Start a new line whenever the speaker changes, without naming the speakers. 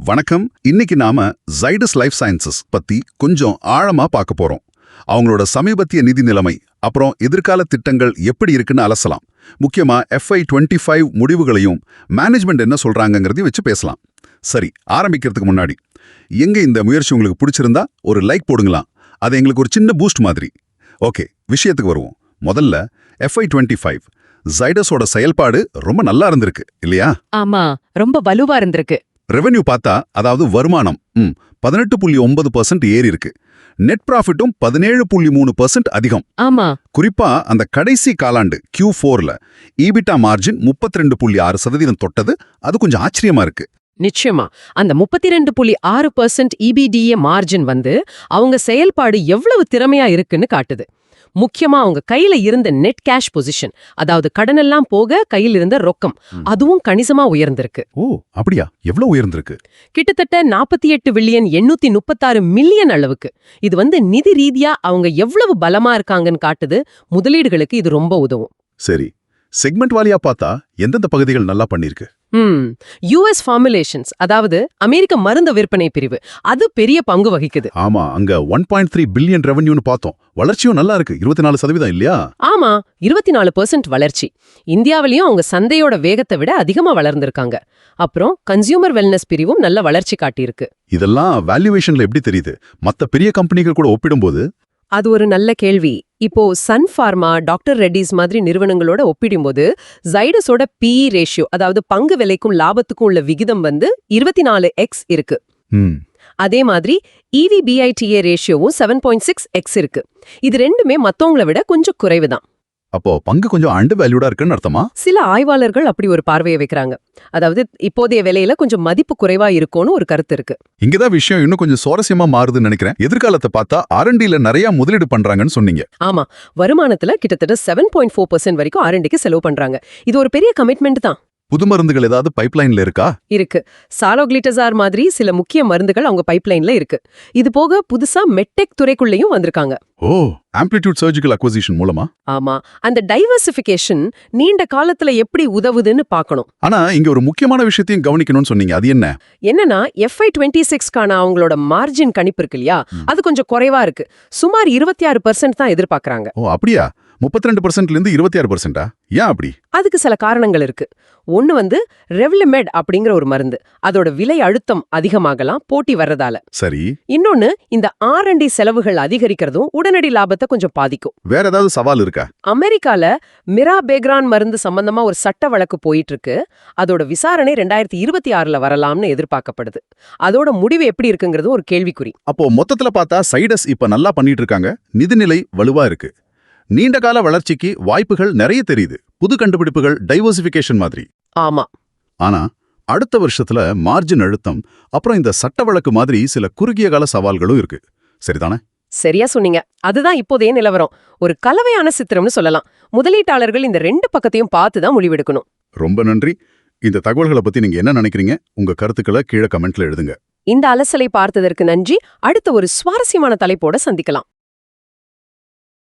வணக்கம். இன்னைக்கு நாம ஜைடஸ் லைஃப் சயின்சஸ் பத்தி கொஞ்சம் ஆழமா பார்க்க போறோம். அவங்களோட சமீபத்திய நிதி நிலைமை, அப்புறம் எதிர்கால திட்டங்கள் எப்படி இருக்குன்னு அலசலாம். முக்கியமா FY25 முடிவுகளையும் மேனேஜ்மெண்ட் என்ன சொல்றாங்கங்கிறதையும் வச்சு பேசலாம். சரி, ஆரம்பிக்கிறதுக்கு முன்னாடி எங்க இந்த முயற்சி உங்களுக்கு பிடிச்சிருந்தா ஒரு லைக் போடுங்களாம். அது எங்களுக்கு ஒரு சின்ன பூஸ்ட் மாதிரி. ஓகே, விஷயத்துக்கு வருவோம். முதல்ல FY25 ஜைடஸோட செயல்பாடு ரொம்ப நல்லா இருந்திருக்கு இல்லையா?
ஆமா, ரொம்ப வலுவா இருந்திருக்கு.
ரெவென்யூ பார்த்தா, அதாவது வருமானம் 18.9% ஏறி இருக்கு. நெட் ப்ராஃபிட்டும் 17.3% அதிகம்.
ஆமா,
குறிப்பா அந்த கடைசி காலாண்டு Q4ல ஈபிட்டா மார்ஜின் 32.6% தொட்டது. அது கொஞ்சம் ஆச்சரியமா இருக்கு.
நிச்சயமா. அந்த 32.6% EBITDA மார்ஜின் அவங்க செயல்பாடு எவ்வளவு திறமையா இருக்குன்னு காட்டுது. முக்கியமா அவங்க கையில இருந்த நெட் கேஷ் பொசிஷன், அதாவது கடனெல்லாம் போக கையில் இருந்த ரொக்கம், அதுவும் கணிசமா உயர்ந்திருக்கு.
ஓ, அப்படியா? எவ்வளவு உயர்ந்திருக்கு?
கிட்டத்தட்ட 48,836 மில்லியன் அளவுக்கு. இது நிதி ரீதியா அவங்க எவ்வளவு பலமா இருக்காங்கன்னு காட்டுது. முதலீடுகளுக்கு இது ரொம்ப உதவும்.
சரி, செக்மெண்ட் வாலியா பார்த்தா எந்தெந்த பகுதிகள் நல்லா பண்ணிருக்கு?
US ஃபார்முலேஷன்ஸ், அதாவது அமெரிக்க மருந்து விற்பனை பிரிவு, அது பெரிய பங்கு வகிக்குது.
ஆமா, அங்க 1.3 பில்லியன் ரெவென்யூன்னு பார்த்தோம். வளர்ச்சியும் நல்லா இருக்கு, 24% இல்லையா?
ஆமா, 24% வளர்ச்சி. இந்தியாவிலையும் அவங்க சந்தையோட வேகத்தை விட அதிகமா வளர்ந்திருக்காங்க. அப்புறம் கன்சியூமர் வெல்னஸ் பிரிவும் நல்ல வளர்ச்சி காட்டியிருக்கு.
இதெல்லாம் வேல்யூவேஷன்ல எப்படி தெரியுது மத்த பெரிய கம்பெனிகள் கூட ஒப்பிடும்போது?
அது ஒரு நல்ல கேள்வி. இப்போ சன் ஃபார்மா, டாக்டர் ரெட்டிஸ் மாதிரி நிறுவனங்களோட ஒப்பிடும்போது ஜைடஸோட PE ரேஷியோ, அதாவது பங்கு விலைக்கும் லாபத்துக்கும் உள்ள விகிதம் 24x இருக்கு. அதே மாதிரி EV/BITA ரேஷியோவும் 7.6x இருக்கு. இது ரெண்டுமே மத்தவங்கள விட கொஞ்சம் குறைவுதான்.
அப்போ பங்கு கொஞ்சம் அண்டர் வேல்யூடா இருக்குன்னு அர்த்தமா?
சில ஆய்வாளர்கள் அப்படி ஒரு பார்வையை வைக்கிறாங்க. அதாவது இப்போதைய விலையில கொஞ்சம் மதிப்பு குறைவா இருக்கும்னு ஒரு கருத்து இருக்கு.
இங்கதான் விஷயம் இன்னும் கொஞ்சம் சுவாரஸ்யமா மாறுதுன்னு நினைக்கிறேன். எதிர்காலத்தை பார்த்தா R&Dல நிறைய முதலீடு பண்றாங்கன்னு சொன்னீங்க.
ஆமா, வருமானத்துல கிட்டத்தட்ட 7.4% வரைக்கும் R&Dக்கு செலவு பண்றாங்க. இது ஒரு பெரிய கமிட்மெண்ட் தான்.
புது மருந்துகள் ஏதாவது பைப்லைன்ல இருக்கா?
இருக்கு. சாலோக்ளிட்டசார் மாதிரி சில முக்கிய மருந்துகள் அவங்க பைப்லைன்ல இருக்கு. இது போக புதுசா மெட்டெக் துறைக்குள்ளேயும் வந்திருக்காங்க.
ஓ, ஆம்ப்ளிட்யூட் சர்ஜிக்கல் அக்விசிஷன் மூலமா?
ஆமா, அந்த டைவர்சிஃபிகேஷன் நீண்ட காலத்துல எப்படி உதவுதுன்னு பார்க்கணும்.
ஆனா இங்க ஒரு முக்கியமான விஷயத்தையும் கவனிக்கணும்னு சொன்னீங்க. அது என்ன?
என்னன்னா FY26க்கான அவங்களோட மார்ஜின் கணிப்பு இருக்கு இல்லையா, அது கொஞ்சம் குறைவா இருக்கு. சுமார் 26% தான் எதிர்பார்க்கறாங்க.
ஓ, அப்படியா? 32%ல இருந்து 26%? ஏன் அப்படி?
அதுக்கு சில காரணங்கள் இருக்கு. ஒன்னு ரெவ்லிமெட் அப்படிங்கிற ஒரு மருந்து, அதோட விலை அழுத்தம் அதிகமாகலாம் போட்டி வர்றதால.
சரி.
இன்னொன்னு, இந்த R&D செலவுகள் அதிகரிக்கிறதும் உடனடி லாபத்தை கொஞ்சம் பாதிக்கும்.
வேற ஏதாவது சவால் இருக்கா?
அமெரிக்கால மிராபேக்ரான் மருந்து சம்பந்தமா ஒரு சட்ட வழக்கு போயிட்டு இருக்கு. அதோட விசாரணை 2026ல வரலாம்னு எதிர்பார்க்கப்படுது. அதோட முடிவு எப்படி இருக்குங்கிறது ஒரு கேள்விக்குறி.
அப்போ மொத்தத்துல பார்த்தா சைடஸ் இப்ப நல்லா பண்ணிட்டு இருக்காங்க. நிதிநிலை வலுவா இருக்கு. நீண்டகால வளர்ச்சிக்கு வாய்ப்புகள் நிறைய தெரியுது. புது கண்டுபிடிப்புகள், டைவர்சிஃபிகேஷன் மாதிரி.
ஆமா.
ஆனா அடுத்த வருஷத்துல மார்ஜின் அழுத்தம், அப்புறம் இந்த சட்ட வழக்கு மாதிரி சில குறுகிய கால சவால்களும் இருக்கு. சரிதானே?
சரியா சொன்னீங்க. அதுதான் இப்போதைய நிலவரம். ஒரு கலவையான சித்திரம்னு சொல்லலாம். முதலீட்டாளர்கள் இந்த ரெண்டு பக்கத்தையும் பார்த்து தான் முடிவெடுக்கணும்.
ரொம்ப நன்றி. இந்த தகவல்களை பத்தி நீங்க என்ன நினைக்கிறீங்க? உங்க கருத்துக்களை கீழே கமெண்ட்ல எழுதுங்க.
இந்த அலசலை பார்த்ததற்கு நன்றி. அடுத்த ஒரு சுவாரஸ்யமான தலைப்போட சந்திக்கலாம்.